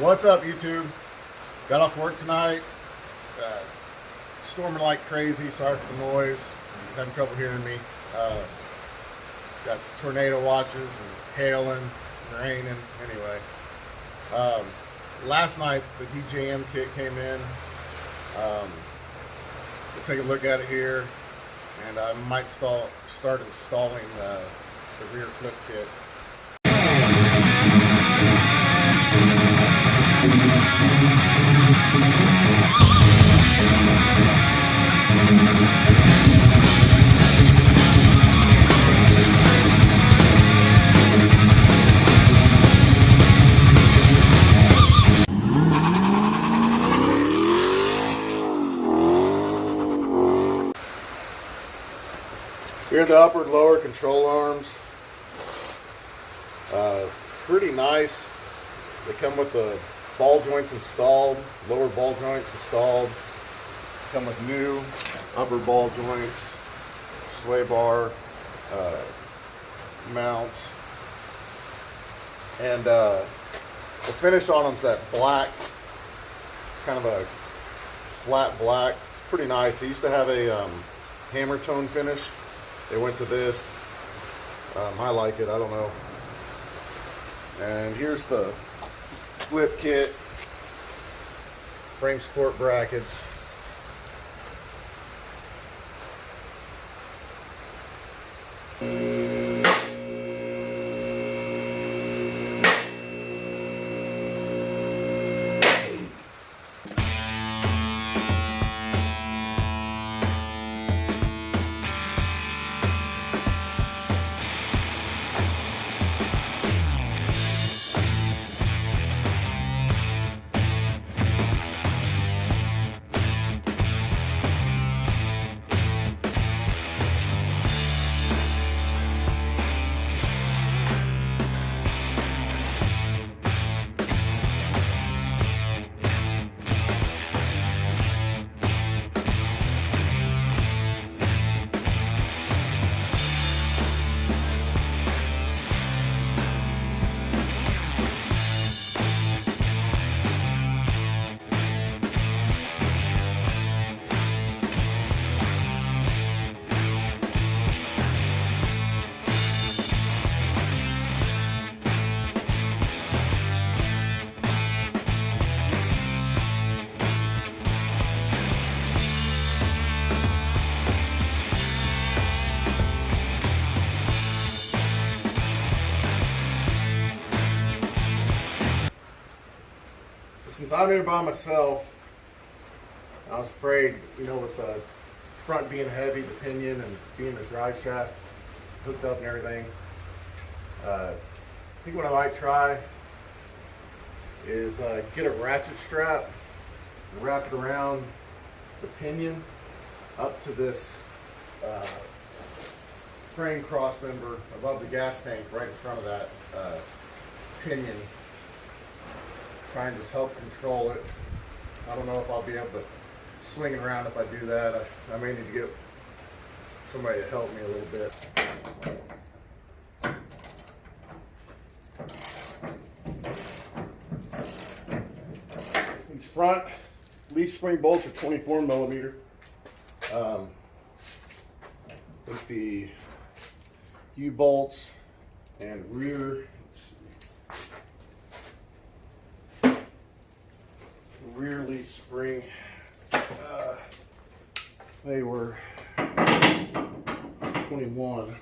What's up, YouTube? Got off work tonight. Storming like crazy. Sorry for the noise. You're having trouble hearing me. Got tornado watches and hailing, raining. Anyway, last night the DJM kit came in. We'll take a look at it here, and I might start installing the rear flip kit. Here are the upward lower control arms. Pretty nice. They come with the ball joints installed, lower ball joints installed. Come with new upper ball joints, sway bar, mounts, and the finish on them is that black, kind of a flat black. It's pretty nice. They used to have a hammer tone finish. They went to this. I like it. I don't know. And here's the flip kit, frame support brackets. Since I'm here by myself, I was afraid, with the front being heavy, the pinion, and being the drive shaft hooked up and everything. I think what I might try is get a ratchet strap and wrap it around the pinion up to this frame cross member above the gas tank, right in front of that pinion. Try and just help control it. I don't know if I'll be able to swing it around if I do that. I may need to get somebody to help me a little bit. These front leaf spring bolts are 24 millimeter. With the U-bolts and rear leaf spring, they were 21.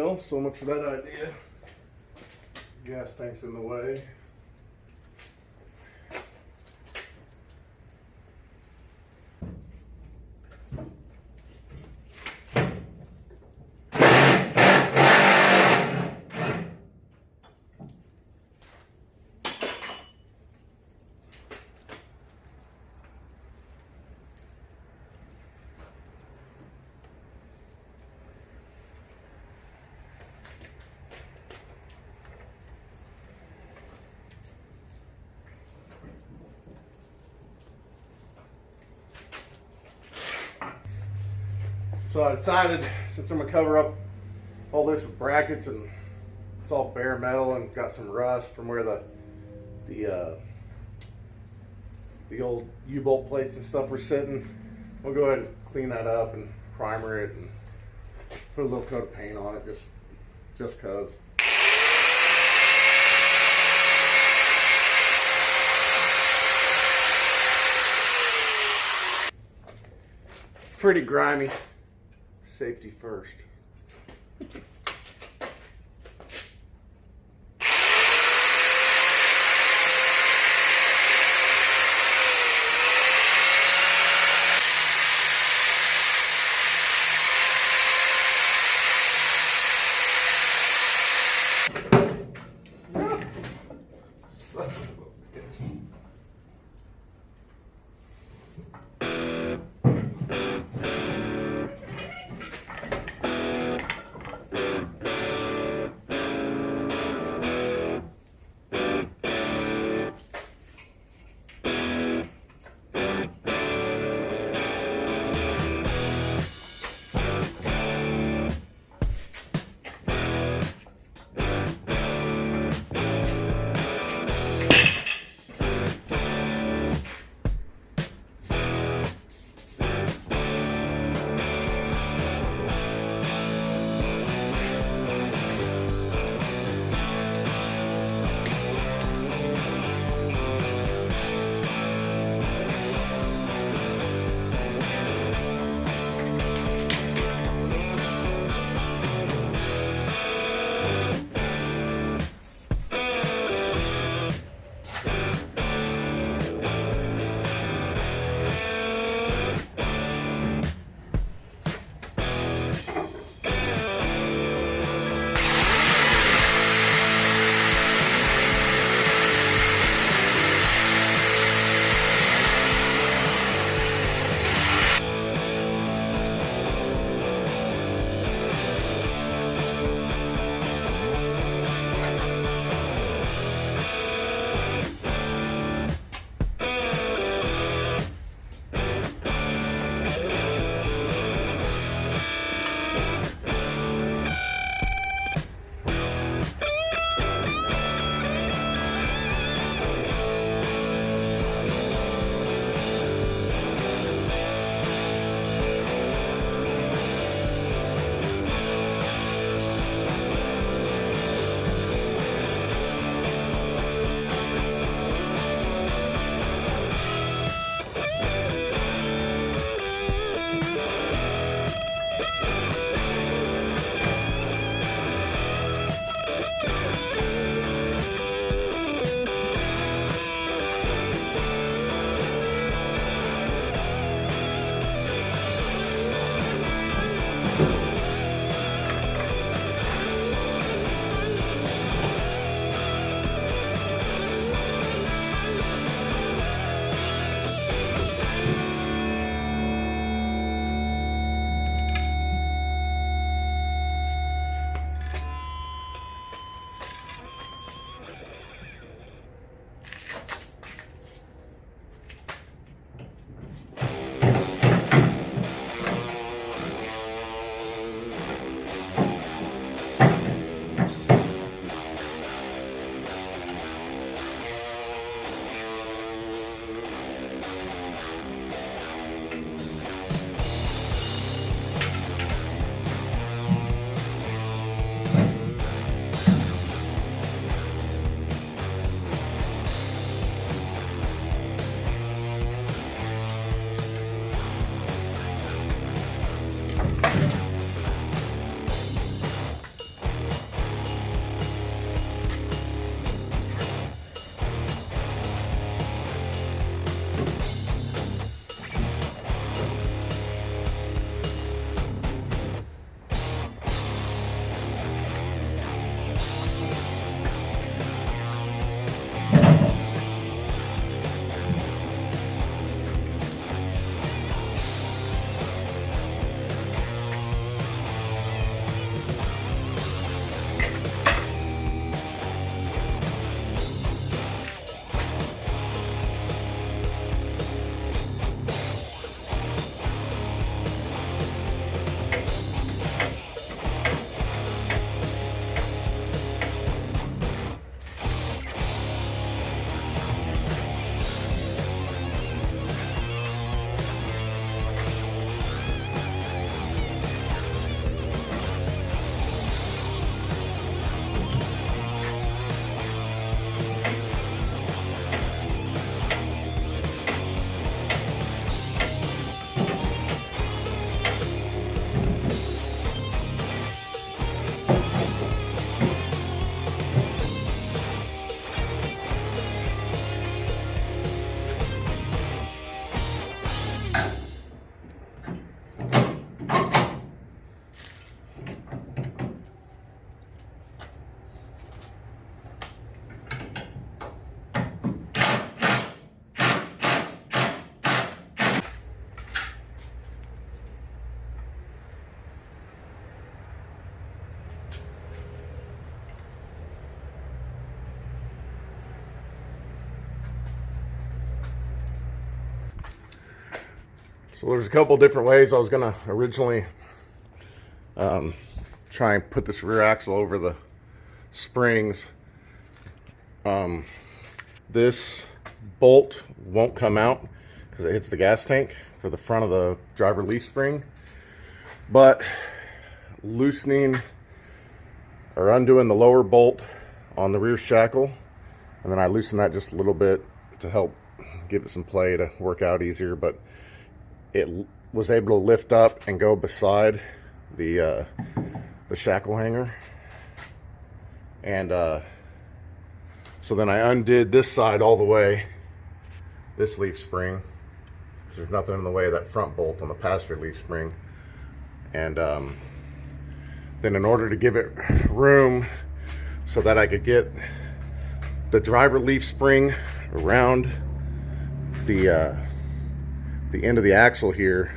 Well, so much for that idea. Gas tank's in the way. So I decided, since I'm gonna cover up all this with brackets and it's all bare metal and got some rust from where the old U-bolt plates and stuff were sitting, we'll go ahead and clean that up and primer it and put a little coat of paint on it, just cause. Pretty grimy. Safety first. So there's a couple different ways I was gonna originally try and put this rear axle over the springs. This bolt won't come out because it hits the gas tank for the front of the driver leaf spring, but loosening or undoing the lower bolt on the rear shackle, and then I loosen that just a little bit to help give it some play to work out easier, but it was able to lift up and go beside the shackle hanger. And so then I undid this side all the way, this leaf spring, so there's nothing in the way of that front bolt on the passenger leaf spring. And then in order to give it room so that I could get the driver leaf spring around the end of the axle here,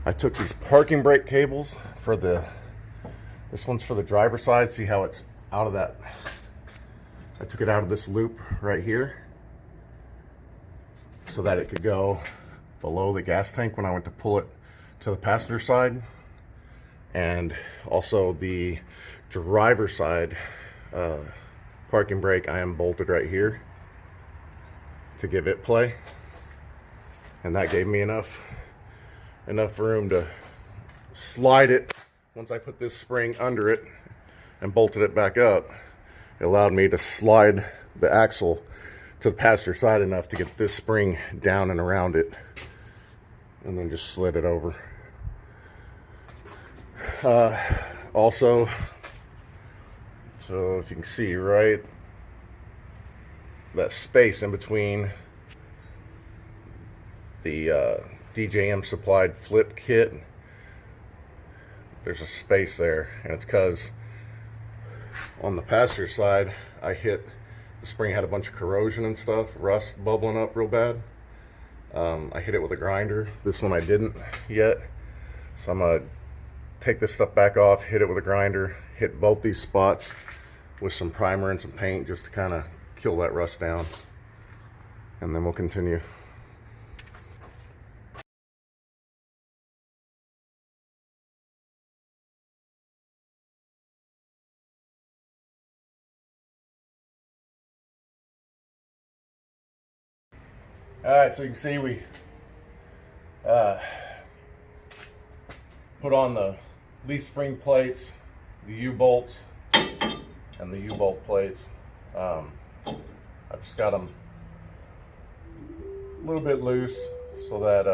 I took these parking brake cables for this one's for the driver side. See how it's out of that? I took it out of this loop right here so that it could go below the gas tank when I went to pull it to the passenger side. And also the driver side parking brake, I am bolted right here to give it play. And that gave me enough room to slide it. Once I put this spring under it and bolted it back up, it allowed me to slide the axle to the passenger side enough to get this spring down and around it, and then just slid it over. Also, so if you can see right, that space in between the DJM supplied flip kit, there's a space there, and it's because on the passenger side I hit the spring, had a bunch of corrosion and stuff, rust bubbling up real bad. I hit it with a grinder. This one I didn't yet, so I'm gonna take this stuff back off, hit it with a grinder, hit both these spots with some primer and some paint just to kind of kill that rust down, and then we'll continue. Alright, so you can see we put on the leaf spring plates, the U-bolts, and the U-bolt plates. I've just got them a little bit loose so that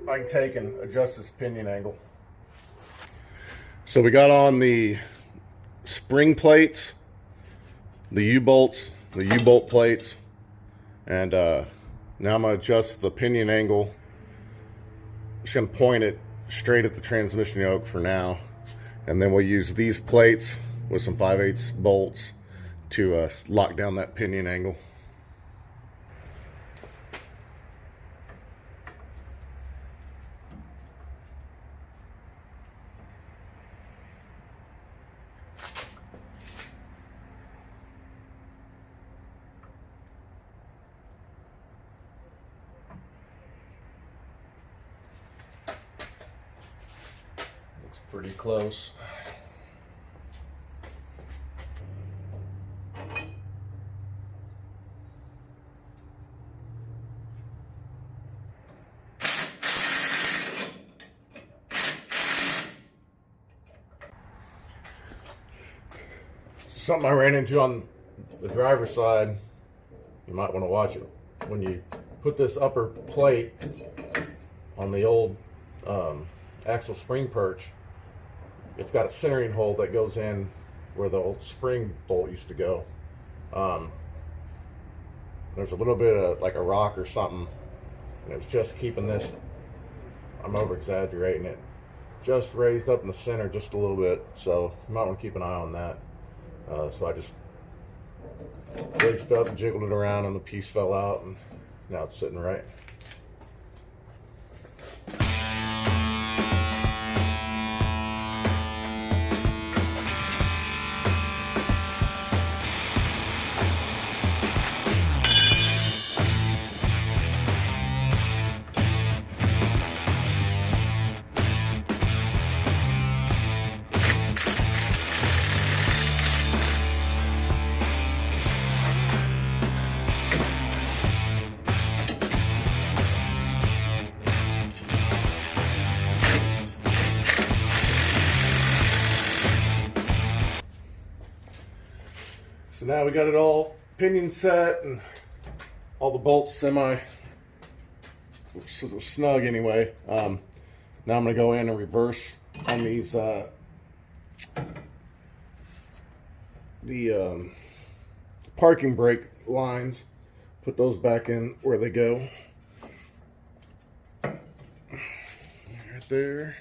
I can take and adjust this pinion angle. So we got on the spring plates, the U-bolts, the U-bolt plates, and now I'm going to adjust the pinion angle. Just going to point it straight at the transmission yoke for now, and then we'll use these plates with some 5/8 bolts to lock down that pinion angle. Looks pretty close. Something I ran into on the driver's side, you might want to watch it. When you put this upper plate on the old axle spring perch, it's got a centering hole that goes in where the old spring bolt used to go. There's a little bit of like a rock or something, and it's just keeping this, I'm over exaggerating it, just raised up in the center just a little bit, so you might want to keep an eye on that. So I just raised up and jiggled it around, and the piece fell out, and now it's sitting right. So now we got it all pinion set and all the bolts semi snug anyway. Now I'm going to go in and reverse on these the parking brake lines. Put those back in where they go. Right there.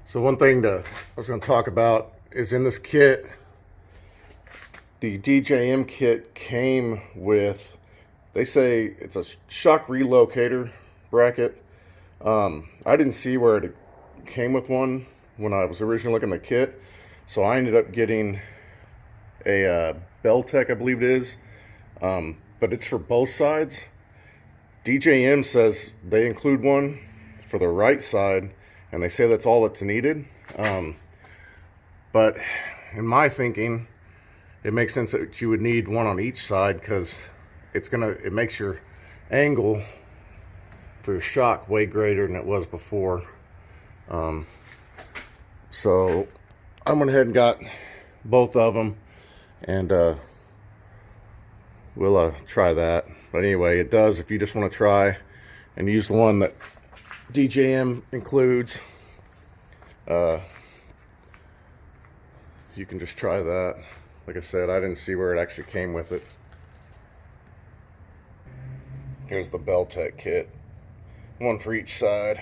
So one thing I was going to talk about is in this kit, the DJM kit came with, they say it's a shock relocator bracket. I didn't see where it came with one when I was originally looking at the kit, so I ended up getting a Beltec, I believe it is, but it's for both sides. DJM says they include one for the right side, and they say that's all that's needed. But in my thinking, it makes sense that you would need one on each side, because it makes your angle for your shock way greater than it was before. So I went ahead and got both of them, and we'll try that. But anyway, it does, if you just want to try and use the one that DJM includes, you can just try that. Like I said, I didn't see where it actually came with it. Here's the Beltec kit, one for each side.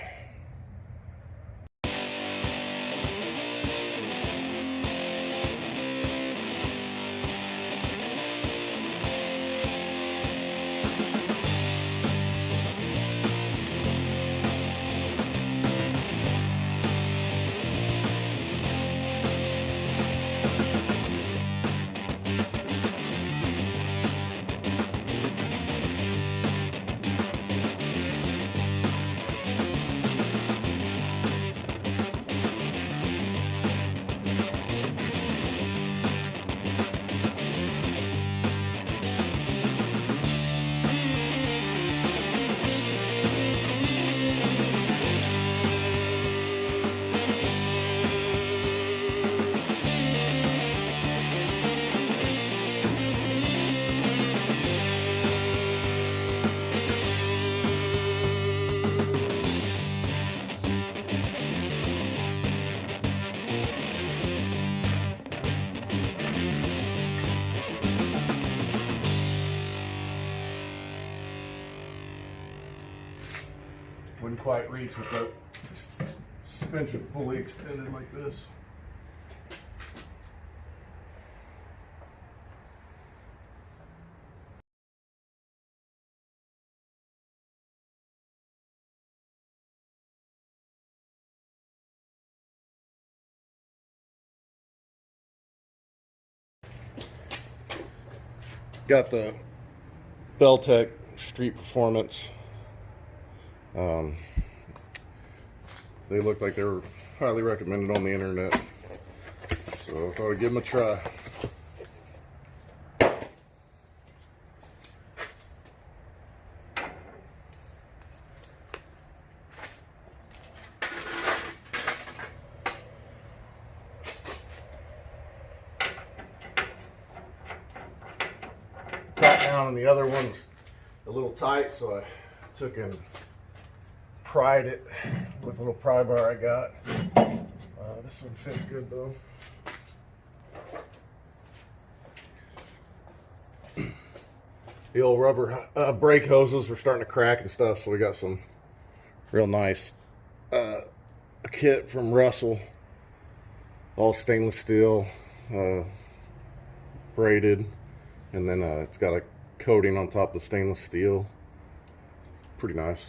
quite reach with the suspension fully extended like this. Got the Beltec Street Performance. They look like they were highly recommended on the internet, so I thought I'd give them a try. Top down and the other one was a little tight, so I took and pried it with a little pry bar I got. This one fits good though. The old rubber brake hoses were starting to crack and stuff, so we got some real nice kit from Russell, all stainless steel, braided, and then it's got a coating on top of the stainless steel. Pretty nice.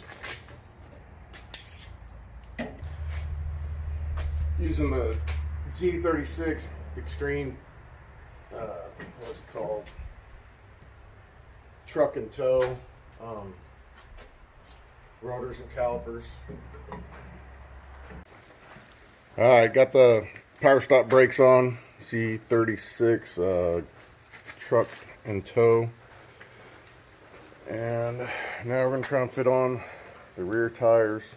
Using the Z36 Extreme, what's it called? Truck and tow, rotors and calipers. Alright, got the power stop brakes on, Z36 truck and tow. And now we're going to try and fit on the rear tires.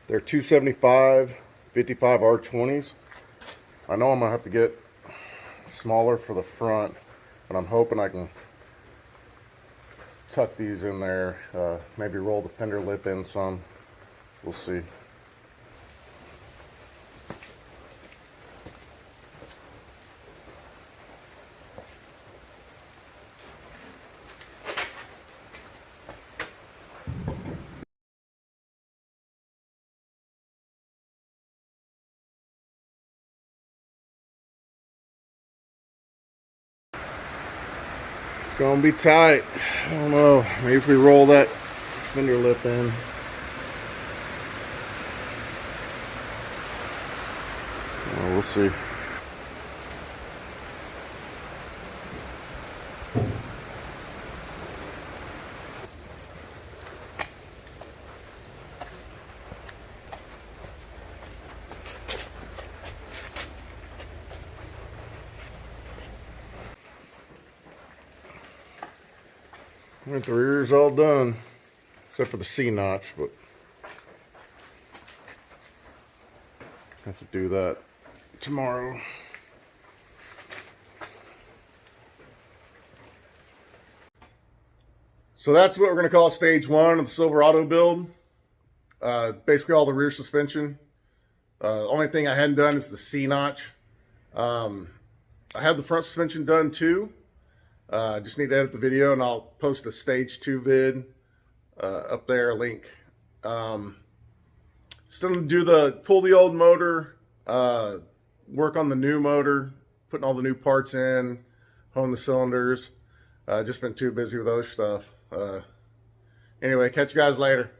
They're 275 55 R20s. I know I'm going to have to get smaller for the front, but I'm hoping I can tuck these in there, maybe roll the fender lip in some. We'll see. It's gonna be tight. I don't know. Maybe if we roll that fender lip in. Well, we'll see. I think the rear's all done, except for the C notch, but have to do that tomorrow. So that's what we're going to call stage one of the Silverado build. Basically all the rear suspension. The only thing I hadn't done is the C notch. I have the front suspension done too. Just need to edit the video, and I'll post a stage 2 vid up there, a link. Still to pull the old motor, work on the new motor, putting all the new parts in, hone the cylinders. Just been too busy with other stuff. Anyway, catch you guys later.